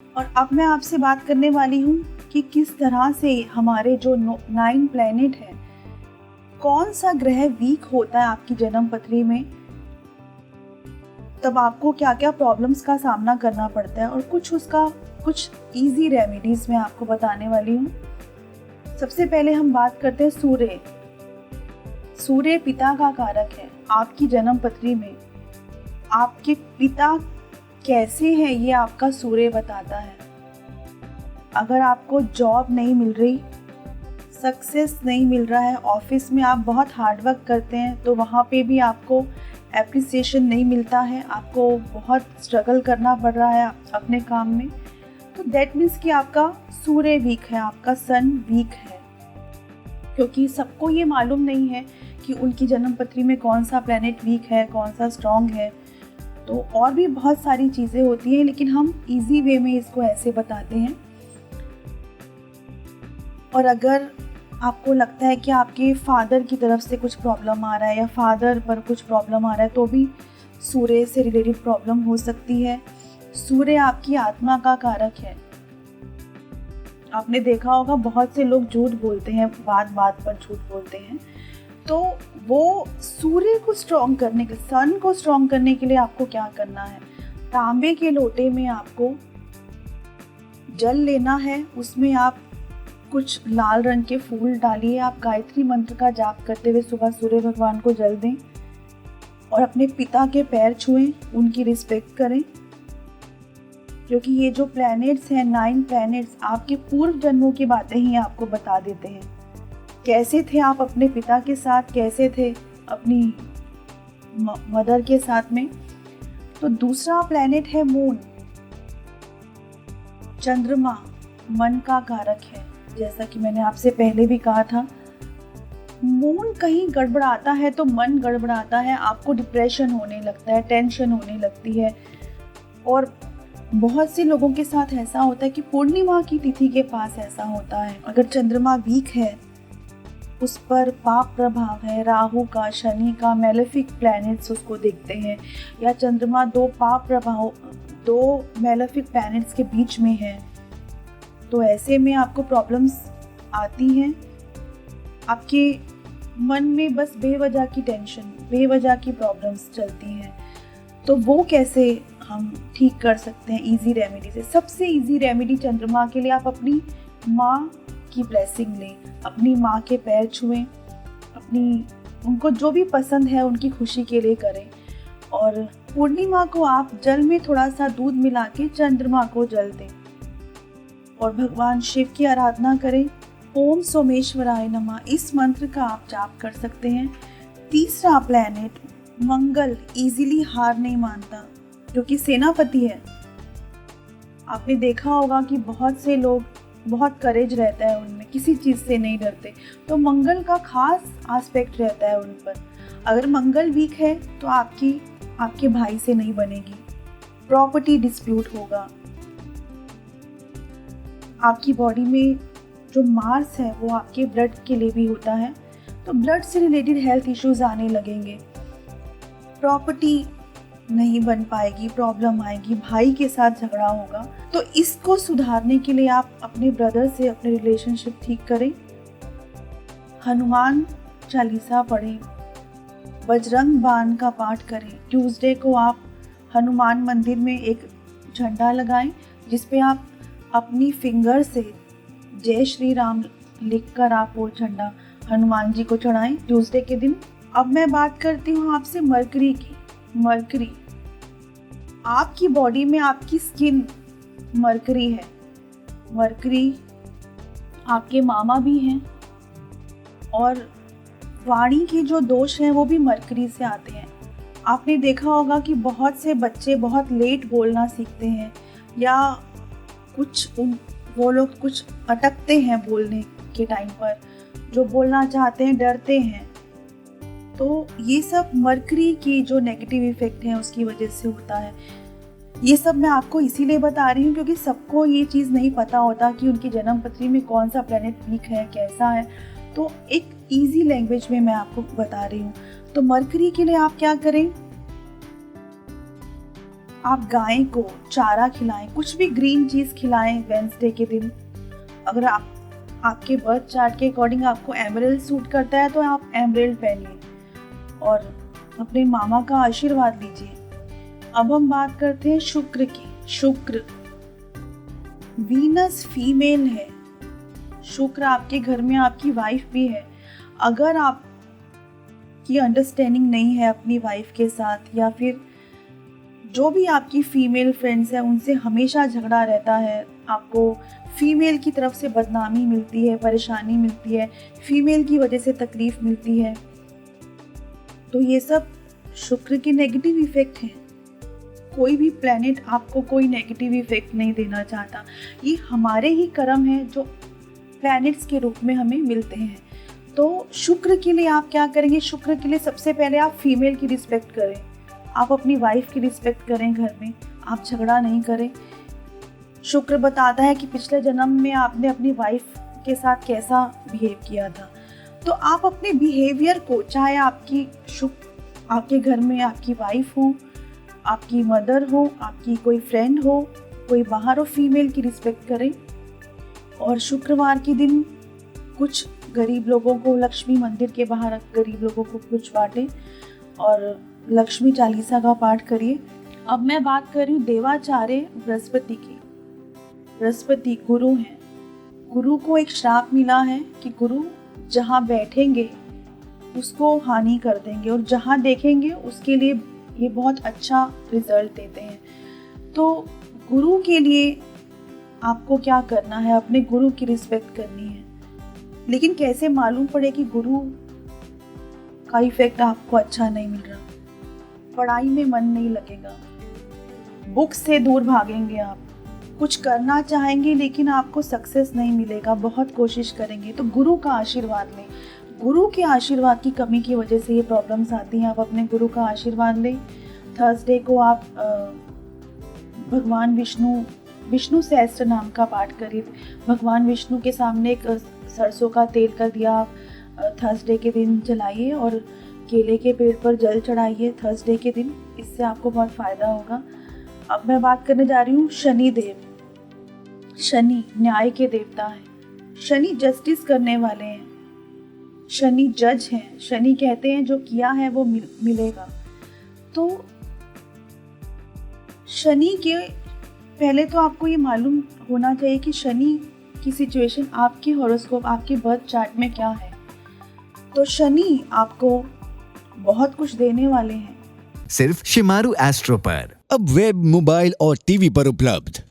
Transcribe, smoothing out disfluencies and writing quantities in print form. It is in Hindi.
और अब मैं आपसे बात करने वाली हूँ कि किस तरह से हमारे जो 9 प्लैनेट है, कौन सा ग्रह वीक होता है आपकी जन्म पत्री में, तब आपको क्या क्या प्रॉब्लम्स का सामना करना पड़ता है और कुछ इजी रेमेडीज मैं आपको बताने वाली हूँ। सबसे पहले हम बात करते हैं सूर्य। सूर्य पिता का कारक है। आपकी जन्म पत्री में आपके पिता कैसे हैं ये आपका सूर्य बताता है। अगर आपको जॉब नहीं मिल रही, सक्सेस नहीं मिल रहा है, ऑफिस में आप बहुत हार्ड वर्क करते हैं तो वहाँ पे भी आपको एप्रिसिएशन नहीं मिलता है, आपको बहुत स्ट्रगल करना पड़ रहा है अपने काम में, तो दैट मीन्स कि आपका सूर्य वीक है, आपका सन वीक है। क्योंकि सबको ये मालूम नहीं है कि उनकी जन्म पत्री में कौन सा प्लैनेट वीक है, कौन सा स्ट्रॉन्ग है। तो और भी बहुत सारी चीज़ें होती हैं, लेकिन हम इजी वे में इसको ऐसे बताते हैं। और अगर आपको लगता है कि आपके फादर की तरफ से कुछ प्रॉब्लम आ रहा है या फादर पर कुछ प्रॉब्लम आ रहा है, तो भी सूर्य से रिलेटेड प्रॉब्लम हो सकती है। सूर्य आपकी आत्मा का कारक है। आपने देखा होगा बहुत से लोग झूठ बोलते हैं, बात बात पर झूठ बोलते हैं, तो वो सूर्य को स्ट्रॉन्ग करने के लिए, सन को स्ट्रॉन्ग करने के लिए आपको क्या करना है, तांबे के लोटे में आपको जल लेना है, उसमें आप कुछ लाल रंग के फूल डालिए, आप गायत्री मंत्र का जाप करते हुए सुबह सूर्य भगवान को जल दें और अपने पिता के पैर छुएं, उनकी रिस्पेक्ट करें। क्योंकि ये जो प्लैनेट्स हैं, 9 प्लैनेट्स, आपके पूर्व जन्मों की बातें ही आपको बता देते हैं। कैसे थे आप अपने पिता के साथ, कैसे थे अपनी मदर के साथ में। तो दूसरा प्लैनेट है मून। चंद्रमा मन का कारक है। जैसा कि मैंने आपसे पहले भी कहा था, मून कहीं गड़बड़ाता है तो मन गड़बड़ाता है, आपको डिप्रेशन होने लगता है, टेंशन होने लगती है। और बहुत से लोगों के साथ ऐसा होता है कि पूर्णिमा की तिथि के पास ऐसा होता है। अगर चंद्रमा वीक है, उस पर पाप प्रभाव है, राहु का, शनि का, मेलेफिक प्लैनेट्स उसको दिखते हैं, या चंद्रमा दो मेलेफिक प्लैनेट्स के बीच में है, तो ऐसे में आपको प्रॉब्लम्स आती हैं। आपके मन में बस बेवजह की टेंशन, बेवजह की प्रॉब्लम्स चलती हैं। तो वो कैसे हम ठीक कर सकते हैं इजी रेमेडी से। सबसे इजी रेमेडी चंद्रमा के लिए, आप अपनी माँ की ब्लेसिंग लें, अपनी माँ के पैर छुएं, उनको जो भी पसंद है उनकी खुशी के लिए करें। और पूर्णिमा को आप जल में थोड़ा सा दूध मिला के चंद्रमा को जल दें और भगवान शिव की आराधना करें। ओम सोमेश्वराय नमः, इस मंत्र का आप जाप कर सकते हैं। तीसरा प्लैनेट मंगल इजीली हार नहीं मानता, जो कि सेनापति है। आपने देखा होगा कि बहुत से लोग, बहुत करेज रहता है उनमें, किसी चीज़ से नहीं डरते, तो मंगल का खास एस्पेक्ट रहता है उन पर। अगर मंगल वीक है तो आपके भाई से नहीं बनेगी, प्रॉपर्टी डिस्प्यूट होगा। आपकी बॉडी में जो मार्स है वो आपके ब्लड के लिए भी होता है, तो ब्लड से रिलेटेड हेल्थ इश्यूज आने लगेंगे, प्रॉपर्टी नहीं बन पाएगी, प्रॉब्लम आएगी, भाई के साथ झगड़ा होगा। तो इसको सुधारने के लिए आप अपने ब्रदर से अपने रिलेशनशिप ठीक करें, हनुमान चालीसा पढ़ें, बजरंग बाण का पाठ करें। ट्यूसडे को आप हनुमान मंदिर में एक झंडा लगाएं, जिसपे आप अपनी फिंगर से जय श्री राम लिखकर आप वो झंडा हनुमान जी को चढ़ाएं ट्यूसडे के दिन। अब मैं बात करती हूँ आपसे मरकरी की। मरकरी आपकी बॉडी में, आपकी स्किन मरकरी है। मरकरी आपके मामा भी हैं, और वाणी के जो दोष हैं वो भी मरकरी से आते हैं। आपने देखा होगा कि बहुत से बच्चे बहुत लेट बोलना सीखते हैं, या वो लोग कुछ अटकते हैं बोलने के टाइम पर, जो बोलना चाहते हैं डरते हैं। तो ये सब मरकरी की जो नेगेटिव इफेक्ट है उसकी वजह से होता है। ये सब मैं आपको इसीलिए बता रही हूँ क्योंकि सबको ये चीज़ नहीं पता होता कि उनकी जन्म पत्री में कौन सा प्लैनेट वीक है, कैसा है। तो एक इजी लैंग्वेज में मैं आपको बता रही हूँ। तो मरकरी के लिए आप क्या करें, आप गाय को चारा खिलाएं, कुछ भी ग्रीन चीज़ खिलाएं वेंसडे के दिन। अगर आपके बर्थ चार्ट के अकॉर्डिंग आपको एमराल्ड सूट करता है तो आप एमराल्ड पहनिए और अपने मामा का आशीर्वाद लीजिए। अब हम बात करते हैं शुक्र की। शुक्र वीनस फीमेल है, शुक्र आपके घर में आपकी वाइफ भी है। अगर आपकी अंडरस्टैंडिंग नहीं है अपनी वाइफ के साथ, या फिर जो भी आपकी फीमेल फ्रेंड्स हैं उनसे हमेशा झगड़ा रहता है, आपको फीमेल की तरफ से बदनामी मिलती है, परेशानी मिलती है, फीमेल की वजह से तकलीफ मिलती है, तो ये सब शुक्र के नेगेटिव इफेक्ट हैं। कोई भी प्लैनेट आपको कोई नेगेटिव इफेक्ट नहीं देना चाहता। ये हमारे ही कर्म हैं जो प्लैनेट्स के रूप में हमें मिलते हैं। तो शुक्र के लिए आप क्या करेंगे? शुक्र के लिए सबसे पहले आप फीमेल की रिस्पेक्ट करें, आप अपनी वाइफ की रिस्पेक्ट करें, घर में आप झगड़ा नहीं करें। शुक्र बताता है कि पिछले जन्म में आपने अपनी वाइफ के साथ कैसा बिहेव किया था। तो आप अपने बिहेवियर को, चाहे आपके घर में आपकी वाइफ हो, आपकी मदर हो, आपकी कोई फ्रेंड हो, कोई बाहर हो, फीमेल की रिस्पेक्ट करें। और शुक्रवार के दिन कुछ गरीब लोगों को, लक्ष्मी मंदिर के बाहर गरीब लोगों को कुछ बांटें और लक्ष्मी चालीसा का पाठ करिए। अब मैं बात कर रही हूँ देवाचार्य बृहस्पति की। बृहस्पति गुरु हैं। गुरु को एक श्राप मिला है कि गुरु जहाँ बैठेंगे उसको हानि कर देंगे और जहाँ देखेंगे उसके लिए ये बहुत अच्छा रिजल्ट देते हैं। तो गुरु के लिए आपको क्या करना है? अपने गुरु की रिस्पेक्ट करनी है। लेकिन कैसे मालूम पड़े कि गुरु का इफेक्ट आपको अच्छा नहीं मिल रहा? पढ़ाई में मन नहीं लगेगा, बुक से दूर भागेंगे, आप कुछ करना चाहेंगे लेकिन आपको सक्सेस नहीं मिलेगा, बहुत कोशिश करेंगे, तो गुरु का आशीर्वाद लें। गुरु के आशीर्वाद की कमी की वजह से ये प्रॉब्लम्स आती हैं। आप अपने गुरु का आशीर्वाद लें। थर्सडे को आप भगवान विष्णु सहस्त्र नाम का पाठ करिए। भगवान विष्णु के सामने एक सरसों का तेल का दिया आप थर्सडे के दिन जलाइए और केले के पेड़ पर जल चढ़ाइए थर्सडे के दिन। इससे आपको बहुत फ़ायदा होगा। अब मैं बात करने जा रही हूँ शनि देव। शनि न्याय के देवता हैं। शनि जस्टिस करने वाले हैं। शनि जज हैं। शनि कहते हैं जो किया है वो मिलेगा। तो शनि के पहले तो आपको ये मालूम होना चाहिए कि शनि की सिचुएशन आपके हॉरोस्कोप, आपके बर्थ चार्ट में क्या है। तो शनि आपको बहुत कुछ देने वाले हैं। सिर्फ शिमारू एस्ट्रो पर। अब वेब, मोबाइल और टीवी पर उपलब्ध।